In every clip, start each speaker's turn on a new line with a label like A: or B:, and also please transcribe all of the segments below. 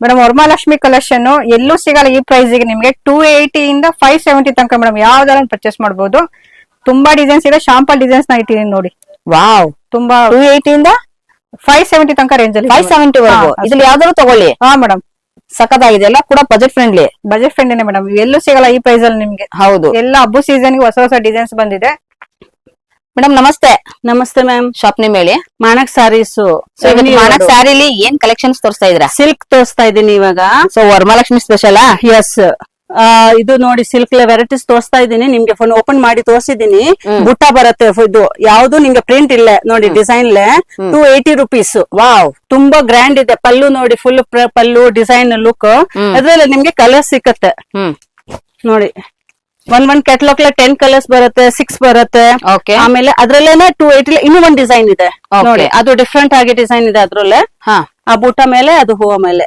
A: Madam Varamahalakshmi collection ಎಲ್ಲೂ ಸಿಗಲ್ಲ ಈ ಪ್ರೈಸ್ ಗೆ. ನಿಮ್ಗೆ 280 ಇಂದ 570 ತನಕ ಮೇಡಮ್ ಯಾವ್ದಾರ ಪರ್ಚೇಸ್ ಮಾಡಬಹುದು. ತುಂಬಾ ಡಿಸೈನ್ಸ್ ಇದೆ, ಶಾಂಪಲ್ ಡಿಸೈನ್ಸ್ ನ ಇಟ್ಟಿದ್ದೀನಿ ನೋಡಿ.
B: ವಾವ್,
A: ತುಂಬಾ
B: 280 ಇಂದ
A: 570 ತನಕ ರೇಂಜ್ ಅಲ್ಲಿ
B: 570 ವರೆಗೂ ಇದ್ರಲ್ಲಿ ಯಾವ್ದಾದ್ರು ತಗೊಳ್ಳಿ.
A: ಹಾ ಮೇಡಮ್,
B: ಸಖತ್ತಾಗಿದೆ, ಎಲ್ಲ ಕೂಡ budget friendly.
A: Budget friendly madam, ಎಲ್ಲೂ ಸಿಗಲ್ಲ ಈ ಪ್ರೈಸ್ ಅಲ್ಲಿ ನಿಮ್ಗೆ.
B: ಹೌದು,
A: ಎಲ್ಲ ಹಬ್ಬ ಸೀಸನ್ ಗೆ ಹೊಸ ಹೊಸ ಡಿಸೈನ್ಸ್ ಬಂದಿದೆ.
B: ಮೇಡಮ್ ನಮಸ್ತೆ.
C: ನಮಸ್ತೆ ಮ್ಯಾಮ್,
B: ಶಾಪ್ ನೇಮ್ ಹೇಳಿ.
C: ಮಾನಕ್ ಸ್ಯಾರೀಸ್.
B: ಮಾನಕ್ ಸ್ಯಾರಿಲಿ ಏನ್ ಕಲೆಕ್ಷನ್ಸ್ ತೋರಿಸ್ತಾ ಇದ್ರ?
C: ಸಿಲ್ಕ್ ತೋರಿಸ್ತಾ ಇದ್ದೀನಿ ಇವಾಗ.
B: So Varamahalakshmi special.
C: ಎಸ್, ಇದು ನೋಡಿ ಸಿಲ್ಕ್ ವೆರೈಟೀಸ್ ತೋರಿಸ್ತಾ ಇದ್ದೀನಿ ನಿಮ್ಗೆ. ಫೋನ್ ಓಪನ್ ಮಾಡಿ ತೋರಿಸಿದೀನಿ. ಬುಟ್ಟ ಬರುತ್ತೆ, ಇದು ಯಾವ್ದು ನಿಮ್ಗೆ ಪ್ರಿಂಟ್ ಇಲ್ಲ ನೋಡಿ, ಡಿಸೈನ್ 280 ರುಪೀಸ್.
B: ವಾವ್,
C: ತುಂಬಾ ಗ್ರ್ಯಾಂಡ್ ಇದೆ. ಪಲ್ಲು ನೋಡಿ, ಫುಲ್ ಪಲ್ಲು ಡಿಸೈನ್ ಲುಕ್. ಅದ್ರಲ್ಲಿ ನಿಮ್ಗೆ ಕಲರ್ ಸಿಕ್ಕತ್ತೆ ನೋಡಿ. ಒಂದ್ ಕ್ಯಾಟಲಾಗ್ 10 ಕಲರ್ಸ್ ಬರುತ್ತೆ, 6 ಬರುತ್ತೆ.
B: ಓಕೆ,
C: ಆಮೇಲೆ ಅದ್ರಲ್ಲೇನೆ 280 ಇನ್ನೂ ಒಂದ್ ಡಿಸೈನ್ ಇದೆ ನೋಡಿ, ಅದು ಡಿಫ್ರೆಂಟ್ ಆಗಿ ಡಿಸೈನ್ ಇದೆ ಅದ್ರಲ್ಲೇ. ಆ ಬುಟ್ಟ ಮೇಲೆ, ಅದು ಹೂವ ಮೇಲೆ.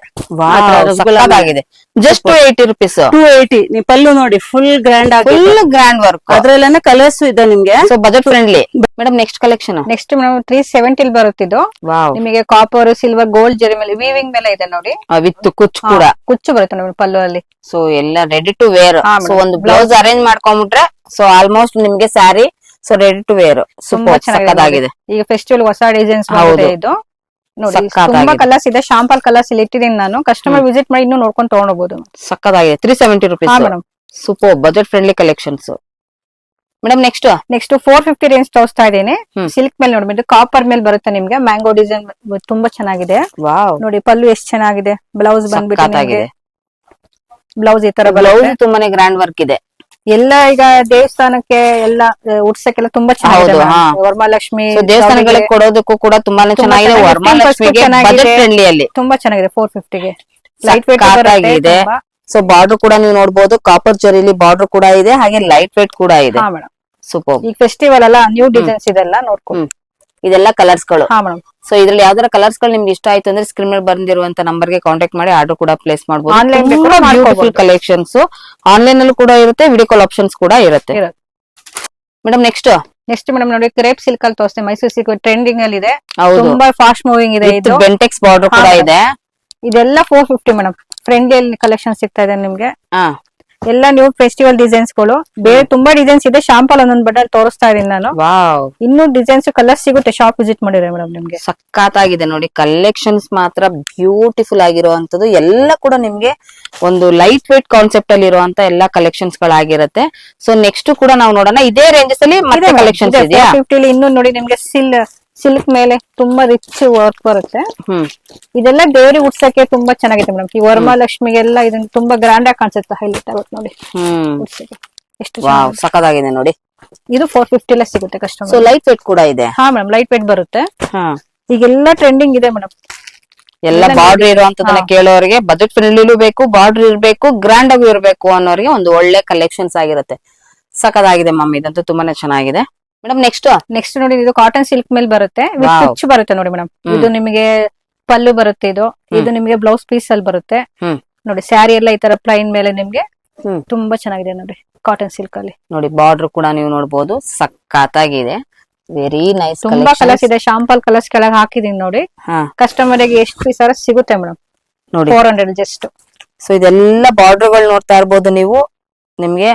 B: ಆಗಿದೆ. Just 280 rupees.
C: 280. ನೀವು ಪಲ್ಲು ನೋಡಿ, ಫುಲ್ ಗ್ರ್ಯಾಂಡ್ ಆಗಿ,
B: ಫುಲ್ ಗ್ರ್ಯಾಂಡ್ ವರ್ಕ್.
C: ಅದ್ರಲ್ಲೇನೆ ಕಲರ್ಸ್ ಇದೆ ನಿಮ್ಗೆ.
B: So budget friendly. Madam next collection.
A: Next madam 370 ಬರುತ್ತಿದ್ದು. ನಿಮಗೆ ಕಾಪರ್, ಸಿಲ್ವರ್, ಗೋಲ್ಡ್ ಜರಿ ಮೇಲೆ ವೀವಿಂಗ್ ಮೇಲೆ ಇದೆ ನೋಡಿ.
B: ವಿತ್ ಕುಚ್ ಕೂಡ
A: ಕುಚ್ಚು ಬರುತ್ತೆ ನೋಡಿ ಪಲ್ಲು ಅಲ್ಲಿ.
B: ಸೊ ಎಲ್ಲ ರೆಡಿ ಟು ವೇರ್. ಸೊ ಒಂದು ಬ್ಲೌಸ್ ಅರೇಂಜ್ ಮಾಡ್ಕೊಂಡ್ಬಿಟ್ರೆ ಸೊ ಆಲ್ಮೋಸ್ಟ್ ನಿಮ್ಗೆ sari so ready to wear.
A: ತುಂಬಾ ಚೆನ್ನಾಗಿದೆ. ಈಗ ಫೆಸ್ಟಿವಲ್ ಹೊಸ ಡಿಸೈನ್ಸ್ ಬಂದಿದೆ ಇದು ನೋಡಿ. ತುಂಬಾ ಕಲರ್ಸ್ ಇದೆ, ಶಾಂಪಲ್ ಕಲರ್ಸ್ ಇಲ್ಲಿ ಇಟ್ಟಿದ್ದೀನಿ ನಾನು. ಕಸ್ಟಮರ್ ವಿಸಿಟ್ ಮಾಡಿ ಇನ್ನೂ ನೋಡ್ಕೊಂಡು ತಗೊಂಡೋಗ್ಬೋದು.
B: ಸಕ್ಕದಾಗಿದೆ. 370 rupees madam. Super budget friendly collections. Madam next
A: 450 range ತೋರಿಸ್ತಾ ಇದ್ದೀನಿ. ಸಿಲ್ಕ್ ಮೇಲೆ ನೋಡ್ಬಿಟ್ಟು ಕಾಪರ್ ಮೇಲೆ ಬರುತ್ತೆ ನಿಮ್ಗೆ. ಮ್ಯಾಂಗೋ ಡಿಸೈನ್ ತುಂಬಾ ಚೆನ್ನಾಗಿದೆ.
B: ವಾವ್,
A: ನೋಡಿ ಪಲ್ಲು ಎಷ್ಟು ಚೆನ್ನಾಗಿದೆ. ಬ್ಲೌಸ್ ಬಂದ್ಬಿಟ್ಟು ಬ್ಲೌಸ್ ಈ ತರ
B: ಬ್ಲೌಸ್ ತುಂಬಾನೇ ಗ್ರ್ಯಾಂಡ್ ವರ್ಕ್ ಇದೆ.
A: ಎಲ್ಲ ಈಗ ದೇವಸ್ಥಾನಕ್ಕೆ ಎಲ್ಲ ಉಡ್ಸಕ್ಕೆಲ್ಲ ತುಂಬಾ ಚೆನ್ನಾಗಿದೆ. ವರಮಹಾಲಕ್ಷಿ
B: ದೇವಸ್ಥಾನಗಳಿಗೆ ಕೊಡೋದಕ್ಕೂ ಕೂಡ ತುಂಬಾನೇ ಚೆನ್ನಾಗಿದೆ. ವರಮಹಾಲಕ್ಷ್ಮಿಗೆ ಬಜೆಟ್ ಫ್ರೆಂಡ್ಲಿ ಅಲ್ಲಿ ತುಂಬಾ
A: ಚೆನ್ನಾಗಿದೆ. 450ಗೆ ಲೈಟ್ ವೇಟ್
B: ಆಗಿದೆ. ಸೊ ಬಾರ್ಡರ್ ಕೂಡ ನೀವು ನೋಡಬಹುದು, ಕಾಪರ್ ಜರಿಲಿ ಬಾರ್ಡರ್ ಕೂಡ ಇದೆ, ಹಾಗೆ ಲೈಟ್ ವೇಟ್ ಕೂಡ ಇದೆ. ಸೂಪರ್.
A: ಈಗ ಫೆಸ್ಟಿವಲ್ ಅಲ್ಲ, ನ್ಯೂ ಡಿಸೈನ್ಸ್ ಇದೆಲ್ಲ ನೋಡ್ಕೊಂಡು.
B: ಇದೆಲ್ಲ ಕಲರ್ಸ್ ಗಳು.
A: ಹಾ ಮೇಡಮ್.
B: ಸೊ ಇದ್ರಲ್ಲಿ ಯಾವ್ದಾರ ಕಲರ್ಸ್ ಗಳು ನಿಮ್ಗೆ ಇಷ್ಟ ಆಯ್ತು ಅಂದ್ರೆ ಸ್ಕ್ರೀನ್ ಮೇಲೆ ಬಂದಿರುವಂತ ನಂಬರ್ ಗೆ ಕಾಂಟ್ಯಾಕ್ಟ್ ಮಾಡಿ ಆರ್ಡರ್ ಕೂಡ ಪ್ಲೇಸ್ ಮಾಡಬಹುದು. ಬ್ಯೂಟಿಫುಲ್ ಕಲೆಕ್ಷನ್ಸ್ ಆನ್ಲೈನ್ ಅಲ್ಲೂ ಕೂಡ ಇರುತ್ತೆ, ವಿಡಿಯೋ ಕಾಲ್ ಆಪ್ಷನ್ಸ್ ಕೂಡ ಇರುತ್ತೆ. ಮೇಡಮ್ ನೆಕ್ಸ್ಟ್
A: ಮೇಡಮ್ ನೋಡಿ ಕ್ರೇಪ್ ಸಿಲ್ಕ್ ಅಲ್ಲಿ ತೋರಿಸ್ತೀನಿ. ಮೈಸೂರು ಸಿಲ್ಕ್ ಟ್ರೆಂಡಿಂಗ್ ಅಲ್ಲಿ ಇದೆ, ತುಂಬಾ ಫಾಸ್ಟ್ ಮೂವಿಂಗ್ ಇದೆ. ಇದು
B: ಬೆಂಟೆಕ್ಸ್ ಬಾರ್ಡರ್ ಕೂಡ ಇದೆ.
A: ಇದೆಲ್ಲ 450 ಮೇಡಮ್. ಫ್ರೆಂಡ್ಲಿ ಕಲೆಕ್ಷನ್ ಸಿಗ್ತಾ ಇದೆ ನಿಮ್ಗೆ. ಎಲ್ಲ ನ್ಯೂ ಫೆಸ್ಟಿವಲ್ ಡಿಸೈನ್ಸ್ ಗಳು. ಬೇರೆ ತುಂಬಾ ಡಿಸೈನ್ಸ್ ಇದೆ, ಶಾಂಪಲ್ ಒಂದೊಂದ್ ಬಟಲ್ ತೋರಿಸ್ತಾ ಇದೀನಿ ನಾನು. ಇನ್ನು ಡಿಸೈನ್ಸ್ ಕಲರ್ಸ್ ಸಿಗುತ್ತೆ, ಶಾಪ್ ವಿಸಿಟ್ ಮಾಡಿದ್ರೆ ಮೇಡಮ್ ನಿಮ್ಗೆ.
B: ಸಕ್ಕತ್ತಾಗಿದೆ ನೋಡಿ ಕಲೆಕ್ಷನ್ಸ್ ಮಾತ್ರ ಬ್ಯೂಟಿಫುಲ್ ಆಗಿರುವಂತದ್ದು. ಎಲ್ಲ ಕೂಡ ನಿಮ್ಗೆ ಒಂದು ಲೈಟ್ ವೇಟ್ ಕಾನ್ಸೆಪ್ಟ್ ಅಲ್ಲಿ ಇರುವಂತ ಎಲ್ಲಾ ಕಲೆಕ್ಷನ್ಸ್ ಗಳಾಗಿರುತ್ತೆ. ಸೊ ನೆಕ್ಸ್ಟ್ ಕೂಡ ನಾವು ನೋಡೋಣ ಇದೇ ರೇಂಜಸ್ ಅಲ್ಲಿ ಮತ್ತೆ ಕಲೆಕ್ಷನ್ಸ್ ಇದೆಯಾ.
A: 450 ಇನ್ನು ನೋಡಿ ನಿಮ್ಗೆ ಸಿಲ್ಕ್ ಮೇಲೆ ತುಂಬಾ ರಿಚ್ ವರ್ಕ್ ಬರುತ್ತೆ. ಇದೆಲ್ಲ ದೇವರಿಗೆ ಉಡ್ಸಕ್ಕೆ ತುಂಬಾ ಚೆನ್ನಾಗಿದೆ ಮೇಡಮ್. ಈ ವರಮಹಾಲಕ್ಷ್ಮಿಗೆಲ್ಲ ಇದನ್ನ ತುಂಬಾ ಗ್ರ್ಯಾಂಡ್ ಆಗಿ ಕಾಣಿಸುತ್ತೆ, ಹೈಲೈಟ್ ಆಗುತ್ತೆ ನೋಡಿ. ಎಷ್ಟು
B: ಸಖತ್ತಾಗಿದೆ ನೋಡಿ.
A: ಇದು 450 ಸಿಗುತ್ತೆ ಕಸ್ಟಮರ್.
B: ಸೊ ಲೈಟ್ ವೇಟ್ ಕೂಡ ಇದೆ.
A: ಹಾ ಮೇಡಮ್, ಲೈಟ್ ವೇಟ್ ಬರುತ್ತೆ. ಈಗೆಲ್ಲ ಟ್ರೆಂಡಿಂಗ್ ಇದೆ ಮೇಡಮ್.
B: ಎಲ್ಲ ಬಾರ್ಡರ್ ಇರುವಂತದನ್ನ ಕೇಳೋರಿಗೆ, ಬಜೆಟ್ ಫ್ರೆಂಡ್ಲಿಲೂ ಬೇಕು, ಬಾರ್ಡರ್ ಇರ್ಬೇಕು, ಗ್ರ್ಯಾಂಡ್ ಆಗಿ ಇರ್ಬೇಕು ಅನ್ನೋರಿಗೆ ಒಂದು ಒಳ್ಳೆ ಕಲೆಕ್ಷನ್ಸ್ ಆಗಿರುತ್ತೆ. ಸಖತ್ತಾಗಿದೆ ಮಮ್, ಇದಂತೂ ತುಂಬಾನೇ ಚೆನ್ನಾಗಿದೆ. ಮೇಡಮ್ ನೆಕ್ಸ್ಟ್
A: ನೋಡಿ ಇದು ಕಾಟನ್ ಸಿಲ್ಕ್ ಮೇಲೆ ಬರುತ್ತೆ, ಕುಚ್ಚು ಬರುತ್ತೆ ನೋಡಿ ಮೇಡಮ್. ಇದು ನಿಮಗೆ ಪಲ್ಲು ಬರುತ್ತೆ. ಇದು ನಿಮಗೆ ಬ್ಲೌಸ್ ಪೀಸ್ ಅಲ್ಲಿ ಬರುತ್ತೆ ನೋಡಿ. ಸ್ಯಾರಿ ಎಲ್ಲ ಈ ತರ ಪ್ಲೈನ್ ಮೇಲೆ ನಿಮ್ಗೆ ತುಂಬಾ ಚೆನ್ನಾಗಿದೆ ನೋಡಿ ಕಾಟನ್ ಸಿಲ್ಕ್ ಅಲ್ಲಿ.
B: ನೋಡಿ ಬಾರ್ಡರ್ ಕೂಡ ನೀವು ನೋಡಬಹುದು, ಸಖತ್ತಾಗಿದೆ. Very nice.
A: ತುಂಬಾ ಕಲರ್ಸ್ ಇದೆ, ಶಾಂಪಲ್ ಕಲರ್ಸ್ ಕೆಳಗೆ ಹಾಕಿದೀನಿ ನೋಡಿ. ಕಸ್ಟಮರ್ ಗೆ ಎಷ್ಟು ಪೀಸ್ ಸಿಗುತ್ತೆ ಮೇಡಮ್ ನೋಡಿ, 400 ಜಸ್ಟ್.
B: ಸೊ ಇದೆಲ್ಲ ಬಾರ್ಡರ್ ಗಳು ನೋಡ್ತಾ ಇರ್ಬೋದು ನೀವು. ನಿಮ್ಗೆ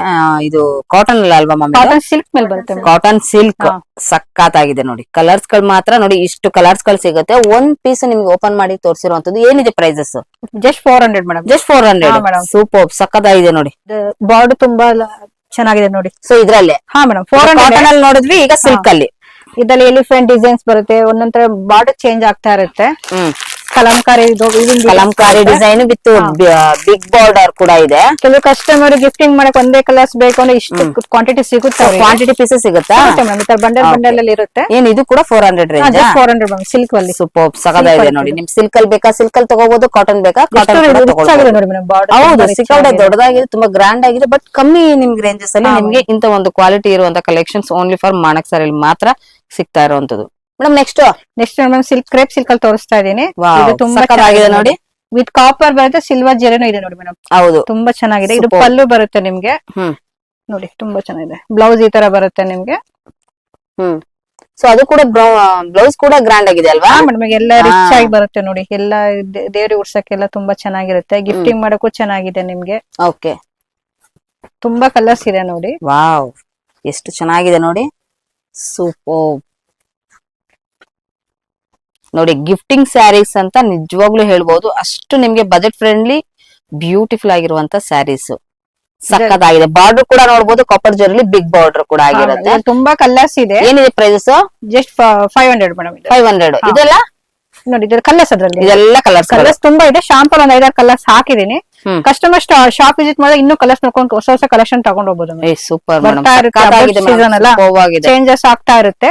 B: ಇದು ಕಾಟನ್ ಅಲ್ಲ ಅಲ್ವಾ ಮಮ್ಮಿ?
A: ಕಾಟನ್ ಸಿಲ್ಕ್ ಮೇಲೆ ಬರುತ್ತೆ.
B: ಕಾಟನ್ ಸಿಲ್ಕ್ ಸಖತ್ತಾಗಿದೆ ನೋಡಿ. ಕಲರ್ಸ್ ಗಳು ಮಾತ್ರ ನೋಡಿ, ಇಷ್ಟು ಕಲರ್ಸ್ ಗಳು ಸಿಗುತ್ತೆ. ಒಂದ್ ಪೀಸ್ ನಿಮ್ಗೆ ಓಪನ್ ಮಾಡಿ ತೋರಿಸಿರುವಂತದ್ದು. ಏನಿದೆ prices?
A: Just 400 madam.
B: Just 400. Super, ಸಖತ್ತಾಗಿದೆ ನೋಡಿ.
A: ಬಾರ್ಡರ್ ತುಂಬಾ ಚೆನ್ನಾಗಿದೆ ನೋಡಿ.
B: ಸೊ ಇದ್ರಲ್ಲೇ
A: ಮೇಡಮ್ 400
B: ಕಾಟನ್ ಅಲ್ಲಿ ನೋಡಿದ್ವಿ, ಈಗ ಸಿಲ್ಕ್ ಅಲ್ಲಿ.
A: ಇದರಲ್ಲಿ ಎಲಿಫೆಂಟ್ ಡಿಸೈನ್ಸ್ ಬರುತ್ತೆ, ಒಂದೊಂಥರ ಬಾರ್ಡರ್ ಚೇಂಜ್ ಆಗ್ತಾ ಇರುತ್ತೆ. Kalamkari
B: design with big border ಕೂಡ ಇದೆ.
A: ಕೆಲವು ಕಸ್ಟಮರ್ ಗಿಫ್ಟಿಂಗ್ ಮಾಡಕ್ ಒಂದೇ ಕಲರ್ಸ್ ಬೇಕು ಅಂದ್ರೆ ಇಷ್ಟು ಕ್ವಾಂಟಿಟಿ ಸಿಗುತ್ತೆ.
B: ಕ್ವಾಂಟಿಟಿ ಪೀಸಸ್ ಸಿಗುತ್ತಾ
A: ಬಂಡಲ್ ಅಲ್ಲಿ ಇರುತ್ತೆ.
B: ಏನ್ ಇದು ಕೂಡ 400 ರೇಂಜ್?
A: 400 ಸಿಲ್ಕ್ ಅಲ್ಲಿ.
B: ಸೂಪರ್, ಸಖತ್ತಾಗಿದೆ ನೋಡಿ. ನಿಮ್ ಸಿಲ್ಕ್ ಅಲ್ಲಿ ಬೇಕಾ ಸಿಲ್ಕ್ ಅಲ್ಲಿ ತಗೋಬಹುದು, ಕಾಟನ್ ಬೇಕಾ ಕಾಟನ್. ಹೌದು, ಸಿಕ್ಕಾಪಟ್ಟೆ ದೊಡ್ಡದಾಗಿದೆ, ತುಂಬಾ ಗ್ರ್ಯಾಂಡ್ ಆಗಿದೆ. ಬಟ್ ಕಮ್ಮಿ ನಿಮ್ಗೆ ರೇಂಜಸ್ ಅಲ್ಲಿ ನಿಮ್ಗೆ ಇಂತ ಒಂದು ಕ್ವಾಲಿಟಿ ಇರುವಂತ ಕಲೆಕ್ಷನ್ಸ್ ಓನ್ಲಿ ಫಾರ್ ಮಾನಕ್ ಸಾರಿ ಮಾತ್ರ ಸಿಗ್ತಾ ಇರುವಂತದ್ದು. Madam next
A: madam silk crepe silk ಅಲ್ಲಿ ತೋರಿಸ್ತಾ ಇದೀನಿ.
B: ಇದು ತುಂಬಾ ಚೆನ್ನಾಗಿದೆ ನೋಡಿ.
A: ವಿತ್ ಕಾಪರ್ ಬರುತ್ತೆ, ಸಿಲ್ವರ್ ಜೆರಿನೂ ಇದೆ ನೋಡಿ ಮೇಡಮ್.
B: ಹೌದು,
A: ತುಂಬಾ ಚೆನ್ನಾಗಿದೆ. ಇದು ಪಲ್ಲು ಬರುತ್ತೆ ನಿಮ್ಗೆ ನೋಡಿ, ತುಂಬಾ ಚೆನ್ನಾಗಿದೆ. ಬ್ಲೌಸ್ ಈ ತರ ಬರುತ್ತೆ ನಿಮ್ಗೆ.
B: ಸೊ ಅದು ಕೂಡ ಬ್ಲೌಸ್ ಕೂಡ ಗ್ರ್ಯಾಂಡ್ ಆಗಿದೆ ಅಲ್ವಾ
A: ಮೇಡಮ್ ಎಲ್ಲ ರಿಚ್ ಆಗಿ ಬರುತ್ತೆ ನೋಡಿ, ಎಲ್ಲ ದೇವ್ರಿಗೆ ಉಡ್ಸಕ್ಕೆಲ್ಲ ತುಂಬಾ ಚೆನ್ನಾಗಿರುತ್ತೆ, ಗಿಫ್ಟಿಂಗ್ ಮಾಡಕ್ಕೂ ಚೆನ್ನಾಗಿದೆ ನಿಮ್ಗೆ.
B: ಓಕೆ,
A: ತುಂಬಾ ಕಲರ್ಸ್ ಇದೆ ನೋಡಿ.
B: ವಾವ್, ಎಷ್ಟು ಚೆನ್ನಾಗಿದೆ ನೋಡಿ, ಸೂಪರ್ ನೋಡಿ. ಗಿಫ್ಟಿಂಗ್ ಸ್ಯಾರೀಸ್ ಅಂತ ನಿಜವಾಗ್ಲೂ ಹೇಳ್ಬಹುದು, ಅಷ್ಟು ನಿಮ್ಗೆ ಬಜೆಟ್ ಫ್ರೆಂಡ್ಲಿ ಬ್ಯೂಟಿಫುಲ್ ಆಗಿರುವಂತ ಸ್ಯಾರೀಸ್. ಸಕ್ಕತ್ತಾಗಿದೆ. ಬಾರ್ಡರ್ ಕೂಡ ನೋಡಬಹುದು, ಕಾಪರ್ ಜರಿ ಬಿಗ್ ಬಾರ್ಡರ್ ಕೂಡ ಆಗಿರುತ್ತೆ.
A: ತುಂಬಾ ಕಲರ್ಸ್ ಇದೆ.
B: ಏನಿದೆ ಪ್ರೈಸಸ್?
A: Just 500 madam.
B: 500. ಇದೆಲ್ಲ
A: ನೋಡಿ, ಇದ್ರ ಕಲರ್ಸ್ ಅದ್ರಲ್ಲಿ
B: ಇದೆಲ್ಲ ಕಲರ್ಸ್
A: ತುಂಬಾ ಇದೆ. ಶಾಂಪಲ್ ಒಂದ್ 5-6 ಕಲರ್ಸ್ ಹಾಕಿದೀನಿ. ಕಸ್ಟಮರ್ ಶಾಪ್ ವಿಸಿಟ್ ಮಾಡಿದ್ರೆ ಇನ್ನೂ ಕಲರ್ಸ್ ನೋಡ್ಕೊಂಡು ಹೊಸ ಕಲೆಕ್ಷನ್ ತಗೊಂಡ್ ಹೋಗ್ಬೋದು.
B: ಸೂಪರ್,
A: ಚೇಂಜಸ್ ಆಗ್ತಾ ಇರುತ್ತೆ.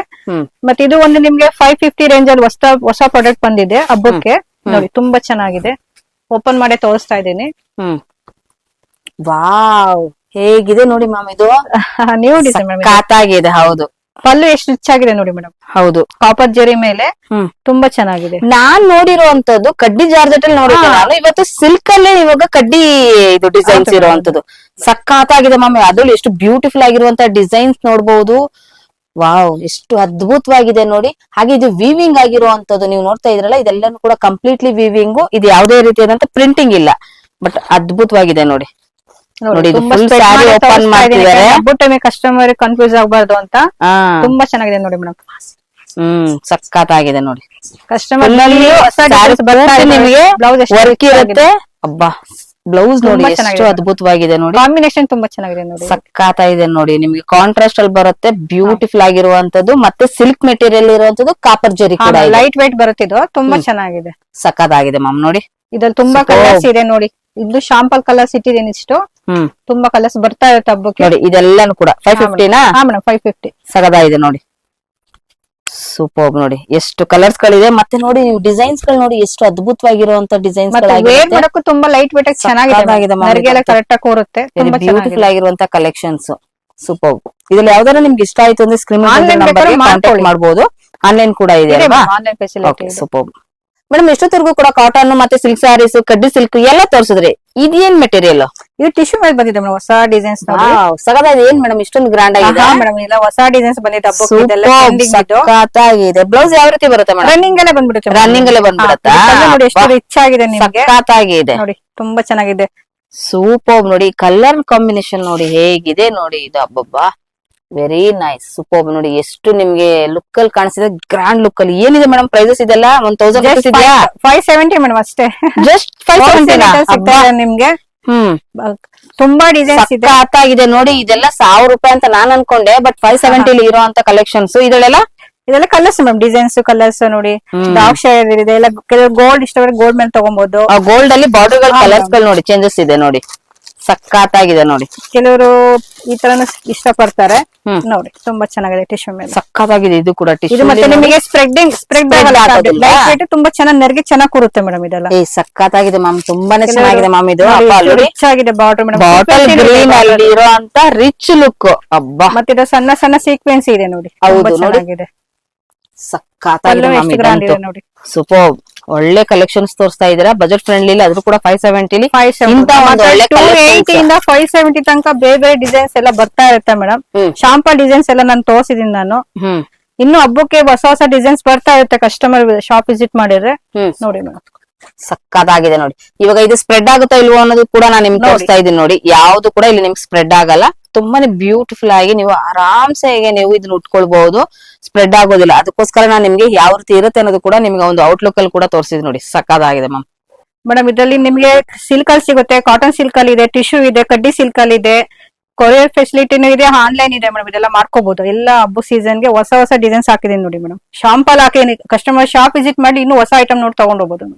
A: ಮತ್ತೆ ಇದು ಒಂದು ನಿಮ್ಗೆ 550 ರೇಂಜ್ ಅಲ್ಲಿ ಹೊಸ ಪ್ರಾಡಕ್ಟ್ ಬಂದಿದೆ ಹಬ್ಬಕ್ಕೆ. ನೋಡಿ ತುಂಬಾ ಚೆನ್ನಾಗಿದೆ. ಓಪನ್ ಮಾಡಿ ತೋರಿಸ್ತಾ ಇದ್ದೀನಿ.
B: ವಾವ್, ಹೇಗಿದೆ ನೋಡಿ ಮ್ಯಾಮ್ ಇದು.
A: ನೀವು
B: ಕಾತಾಗಿದೆ. ಹೌದು,
A: ಪಲ್ಲು ಎಷ್ಟು ರಿಚ್ ಆಗಿದೆ ನೋಡಿ ಮೇಡಮ್.
B: ಹೌದು,
A: ಕಾಪರ್ ಜರಿ ಮೇಲೆ ತುಂಬಾ ಚೆನ್ನಾಗಿದೆ.
B: ನಾನ್ ನೋಡಿರುವಂತದ್ದು ಕಡ್ಡಿ ಜಾರ್ಜೆಟ್ ಅಲ್ಲಿ ನೋಡಿದ್ದೆ ನಾನು. ಇವತ್ತು ಸಿಲ್ಕ್ ಅಲ್ಲೇ ಇವಾಗ ಕಡ್ಡಿ ಇದು ಡಿಸೈನ್ಸ್ ಇರುವಂತದ್ದು ಸಕ್ಕತ್ತಾಗಿದೆ ಮ್ಯಾಮ್. ಅದ್ರಲ್ಲಿ ಎಷ್ಟು ಬ್ಯೂಟಿಫುಲ್ ಆಗಿರುವಂತ ಡಿಸೈನ್ಸ್ ನೋಡಬಹುದು. ವಾವ್, ಎಷ್ಟು ಅದ್ಭುತವಾಗಿದೆ ನೋಡಿ. ಹಾಗೆ ಇದು ವೀವಿಂಗ್ ಆಗಿರುವಂತದ್ದು ನೀವು ನೋಡ್ತಾ ಇದ್ರಲ್ಲ, ಇದೆಲ್ಲಾನು ಕೂಡ ಕಂಪ್ಲೀಟ್ಲಿ ವೀವಿಂಗ್. ಇದು ಯಾವುದೇ ರೀತಿಯಾದಂತ ಪ್ರಿಂಟಿಂಗ್ ಇಲ್ಲ, ಬಟ್ ಅದ್ಭುತವಾಗಿದೆ ನೋಡಿ. ನೋಡಿ, ಓಪನ್ ಮಾಡ್ತಿದ್ದಾರೆ.
A: ಕಸ್ಟಮರ್ ಕನ್ಫ್ಯೂಸ್ ಆಗಬಾರ್ದು ಅಂತ ತುಂಬಾ ಚೆನ್ನಾಗಿದೆ ನೋಡಿ ಮೇಡಮ್.
B: ಸಕ್ಕತ್ತಾಗಿದೆ ನೋಡಿ.
A: ಕಸ್ಟಮರ್
B: ನಿಮಗೆ ವರ್ಕ್ ಇರುತ್ತೆ. ಅಬ್ಬಾ, ಬ್ಲೌಸ್ ನೋಡಿ ಎಷ್ಟು ಅದ್ಭುತವಾಗಿದೆ ನೋಡಿ.
A: ಕಾಂಬಿನೇಷನ್ ತುಂಬಾ ಚೆನ್ನಾಗಿದೆ ನೋಡಿ.
B: ಸಕ್ಕತ್ತಾಗಿದೆ ನೋಡಿ. ನಿಮ್ಗೆ ಕಾಂಟ್ರಾಸ್ಟ್ ಅಲ್ಲಿ ಬರುತ್ತೆ, ಬ್ಯೂಟಿಫುಲ್ ಆಗಿರುವಂತದ್ದು. ಮತ್ತೆ ಸಿಲ್ಕ್ ಮೆಟೀರಿಯಲ್ ಇರುವಂತದ್ದು, ಕಾಪರ್ ಜರಿ ಕೂಡ
A: ಲೈಟ್ ವೇಟ್ ಬರುತ್ತೆ. ಇದು ತುಂಬಾ ಚೆನ್ನಾಗಿದೆ,
B: ಸಕ್ಕತ್ತಾಗಿದೆ ಮ್ಯಾಮ್. ನೋಡಿ,
A: ಇದ್ರಲ್ಲಿ ತುಂಬಾ ಕಲರ್ಸ್ ಇದೆ ನೋಡಿ. ಇದು ಶಾಂಪಲ್ ಕಲರ್ಸ್ ಇಟ್ಟಿದ್ದೀನಿ ಇಷ್ಟು. ತುಂಬಾ ಕಲರ್ಸ್ ಬರ್ತಾ ಇರುತ್ತೆ ಹಬ್ಬಕ್ಕೆ.
B: ನೋಡಿ, ಇದೆಲ್ಲಾನು ಕೂಡ 550 ನಾ?
A: ಹಾ ಮೇಡಮ್, 550.
B: ಸಗದಾಗಿದೆ ನೋಡಿ, ಸೂಪರ್. ನೋಡಿ ಎಷ್ಟು ಕಲರ್ಸ್ ಗಳಿದೆ. ಮತ್ತೆ ನೋಡಿ ಡಿಸೈನ್ಸ್ ಗಳು ನೋಡಿ, ಎಷ್ಟು ಅದ್ಭುತವಾಗಿರುವಂತ ಡಿಸೈನ್ಸ್
A: ವೇರ್ ಮಾಡಕ್ಕೂ ತುಂಬಾ ಲೈಟ್ ವೇಟ್ ಚೆನ್ನಾಗಿದೆ. ಕರೆಕ್ಟ್ ಆಗಿ ಕೂರುತ್ತೆ.
B: ಬ್ಯೂಟಿಫುಲ್ ಆಗಿರುವಂತ ಕಲೆಕ್ಷನ್ಸ್. ಸೂಪರ್. ಇದ್ರಲ್ಲಿ ಯಾವ್ದಾರ ನಿಮ್ಗೆ ಇಷ್ಟ ಆಯ್ತು ಅಂದ್ರೆ ಸ್ಕ್ರೀನ್ ಕಾಂಟ್ಯಾಕ್ಟ್ ಮಾಡಬಹುದು. ಆನ್ಲೈನ್ ಕೂಡ ಇದೆ ಅಲ್ವಾ? Super madam. ಎಷ್ಟೊತ್ತಿಗೂ ಕೂಡ ಕಾಟನ್ ಮತ್ತೆ ಸಿಲ್ಕ್ ಸ್ಯಾರೀಸ್, ಕಡ್ಡಿ ಸಿಲ್ಕ್ ಎಲ್ಲ ತೋರಿಸಿದ್ರಿ. ಇದೇನ್ ಮೆಟೀರಿಯಲ್?
A: ಇದು ಟಿಶ್ಯೂ ಮೇಲೆ ಬಂದಿದೆ ಮೇಡಮ್, ಹೊಸ ಡಿಸೈನ್ಸ್.
B: ಸಗದಾಗಿದೆ. ಏನ್ ಮೇಡಮ್ ಇಷ್ಟೊಂದು ಗ್ರ್ಯಾಂಡ್ ಆಗಿದೆ
A: ಮೇಡಮ್? ಇಲ್ಲ, ಹೊಸ ಡಿಸೈನ್ಸ್ ಬಂದಿದೆ.
B: ಬ್ಲೌಸ್ ಯಾವ ರೀತಿ ಬರುತ್ತೆ ಮೇಡಮ್?
A: ರನ್ನಿಂಗ್ ಅಲ್ಲೇ ಬಂದ್ಬಿಡುತ್ತೆ.
B: ರನ್ನಿಂಗ್ ಅಲ್ಲೇ ಬಂದ್ಬಿಡುತ್ತಾ?
A: ನೋಡಿ ಎಷ್ಟು ರಿಚ್ ಆಗಿದೆ ನಿಮ್ಗೆ.
B: ಸಕ್ಕತ್ತಾಗಿದೆ
A: ನೋಡಿ, ತುಂಬಾ ಚೆನ್ನಾಗಿದೆ.
B: ಸೂಪರ್. ನೋಡಿ ಕಲರ್ ಕಾಂಬಿನೇಷನ್ ನೋಡಿ ಹೇಗಿದೆ ನೋಡಿ. ಇದು ಅಬ್ಬಬ್ಬಾ, ವೆರಿ ನೈಸ್, ಸೂಪರ್. ನೋಡಿ ಎಷ್ಟು ನಿಮ್ಗೆ ಲುಕ್ ಅಲ್ಲಿ ಕಾಣಿಸಿದೆ, ಗ್ರ್ಯಾಂಡ್ ಲುಕ್ ಅಲ್ಲಿ. ಏನಿದೆ ಮೇಡಮ್ ಪ್ರೈಸಸ್ ಇದೆಲ್ಲ? 1000 ಇದೆಯಾ?
A: 570 ಮೇಡಮ್ ಅಷ್ಟೇ.
B: ಜಸ್ಟ್ 570
A: ನಿಮ್ಗೆ. ತುಂಬಾ ಡಿಸೈನ್ಸ್ ಇದೆ.
B: ಆಗಿದೆ ನೋಡಿ. ಇದೆಲ್ಲ 1000 ರೂಪಾಯಿ ಅಂತ ನಾನ್ ಅನ್ಕೊಂಡೆ, ಬಟ್ 570 ಇರುವಂತ ಕಲೆಕ್ಷನ್ಸ್. ಇದೆಲ್ಲ
A: ಕಲರ್ಸ್ ಮ್ಯಾಮ್, ಡಿಸೈನ್ಸ್ ಕಲರ್ಸ್ ನೋಡಿ. ಡಾರ್ಕ್ ಶೇಡ್ ಇದೆ. ಎಲ್ಲ ಗೋಲ್ಡ್ ಇಷ್ಟ ಗೋಲ್ಡ್ ಮೇಲೆ ತಗೊಬಹುದು.
B: ಗೋಲ್ಡ್ ಅಲ್ಲಿ ಬಾರ್ಡರ್ ಗಳು ಕಲರ್ಸ್ ಗಳು ನೋಡಿ ಚೇಂಜಸ್ ಇದೆ ನೋಡಿ. ಸಕ್ಕತ್ತಾಗಿದೆ ನೋಡಿ.
A: ಕೆಲವರು ಈ ತರನು ಇಷ್ಟಪಡ್ತಾರೆ ನೋಡಿ. ತುಂಬಾ ಚೆನ್ನಾಗಿದೆ ಟಿಶ್ಯೂ ಮೇಲೆ.
B: ಸಕ್ಕತ್ತಾಗಿದೆ ಇದು ಕೂಡ ಟಿಶ್ಯೂ.
A: ಮತ್ತೆ ನಿಮಗೆ ಸ್ಪ್ರೆಡ್ ತುಂಬಾ ಚೆನ್ನಾಗಿ ನೆರಗಿ ಚೆನ್ನಾಗಿ ಕೂರುತ್ತೆ ಮೇಡಮ್. ಇದೆಲ್ಲ
B: ಸಕ್ಕತ್ತಾಗಿದೆ ಮ್ಯಾಮ್, ತುಂಬಾನೇ ಚೆನ್ನಾಗಿದೆ ಮ್ಯಾಮ್. ಇದು
A: ರಿಚ್ ಆಗಿದೆ ಬಾರ್ಡರ್ ಮೇಡಮ್.
B: ಬಾಟಲ್ ಗ್ರೀನ್ ಅಲ್ಲಿ ಇರುವಂತ ರಿಚ್ ಲುಕ್. ಅಬ್ಬಾ,
A: ಮತ್ತೆ ಇದು ಸಣ್ಣ ಸಣ್ಣ ಸೀಕ್ವೆನ್ಸ್ ಇದೆ ನೋಡಿ.
B: ಹೌದು,
A: ಚೆನ್ನಾಗಿದೆ.
B: ಸಕ್ಕತ್ತಾಗಿದೆ ನೋಡಿ. ಸೂಪರ್. ಒಳ್ಳೆ ಕಲೆಕ್ಷನ್ಸ್ ತೋರಿಸ್ತಾ ಇದೀರಾ ಬಜೆಟ್ ಫ್ರೆಂಡ್ಲಿ. ಅದ್ರೂ ಕೂಡ 570
A: ಇಂದ 570 ತನಕ ಬೇರೆ ಬೇರೆ ಡಿಸೈನ್ಸ್ ಎಲ್ಲ ಬರ್ತಾ ಇರುತ್ತೆ ಮೇಡಮ್. ಶಾಂಪಲ್ ಡಿಸೈನ್ಸ್ ಎಲ್ಲ ನಾನು ತೋರಿಸಿದೀನಿ ನಾನು. ಇನ್ನು ಹಬ್ಬಕ್ಕೆ ಹೊಸ ಹೊಸ ಡಿಸೈನ್ಸ್ ಬರ್ತಾ ಇರುತ್ತೆ. ಕಸ್ಟಮರ್ ಶಾಪ್ ವಿಸಿಟ್ ಮಾಡಿದ್ರೆ ನೋಡಿ ಮೇಡಮ್.
B: ಸಕ್ಕತ್ತಾಗಿದೆ ನೋಡಿ. ಇವಾಗ ಇದು ಸ್ಪ್ರೆಡ್ ಆಗುತ್ತಾ ಇಲ್ವೋ ಅನ್ನೋದು ಕೂಡ ನಾನು ನಿಮ್ಗೆ ತೋರಿಸ್ತಾ ಇದೀನಿ ನೋಡಿ. ಯಾವ್ದು ಕೂಡ ಇಲ್ಲಿ ನಿಮ್ಗೆ ಸ್ಪ್ರೆಡ್ ಆಗಲ್ಲ. ತುಂಬಾನೇ ಬ್ಯೂಟಿಫುಲ್ ಆಗಿ ನೀವು ಆರಾಮ್ಸೆ ನೀವು ಇದನ್ನ ಉಟ್ಕೊಳ್ಬಹುದು. ಸ್ಪ್ರೆಡ್ ಆಗೋದಿಲ್ಲ. ಅದಕ್ಕೋಸ್ಕರ ನಾನು ನಿಮ್ಗೆ ಯಾವ ರೀತಿ ಇರುತ್ತೆ ಅನ್ನೋದು ಕೂಡ ನಿಮ್ಗೆ ಒಂದು ಔಟ್ಲುಕ್ ಅಲ್ಲಿ ಕೂಡ ತೋರಿಸಿದ್ ನೋಡಿ. ಸಕ್ಕತ್ತಾಗಿದೆ ಮ್ಯಾಮ್.
A: ಮೇಡಮ್ ಇದರಲ್ಲಿ ನಿಮ್ಗೆ ಸಿಲ್ಕ್ ಅಲ್ಲಿ ಸಿಗುತ್ತೆ, ಕಾಟನ್ ಸಿಲ್ಕ್ ಅಲ್ಲಿ ಇದೆ, ಟಿಶ್ಯೂ ಇದೆ, ಕಡ್ಡಿ ಸಿಲ್ಕ್ ಅಲ್ಲಿ ಇದೆ, ಕೊರಿಯರ್ ಫೆಸಿಲಿಟಿನೂ ಇದೆ, ಆನ್ಲೈನ್ ಇದೆ ಮೇಡಮ್. ಇದೆಲ್ಲ ಮಾಡ್ಕೋಬಹುದು. ಎಲ್ಲ ಹಬ್ಬ ಸೀಸನ್ ಗೆ ಹೊಸ ಹೊಸ ಡಿಸೈನ್ಸ್ ಹಾಕಿದೀನಿ ನೋಡಿ ಮೇಡಮ್. ಶಾಂಪಲ್ ಹಾಕಿ ಕಸ್ಟಮರ್ ಶಾಪ್ ವಿಸಿಟ್ ಮಾಡಿ ಇನ್ನೂ ಹೊಸ ಐಟಮ್ ನೋಡಿ ತಗೊಂಡ್ ಹೋಗ್ಬೋದು.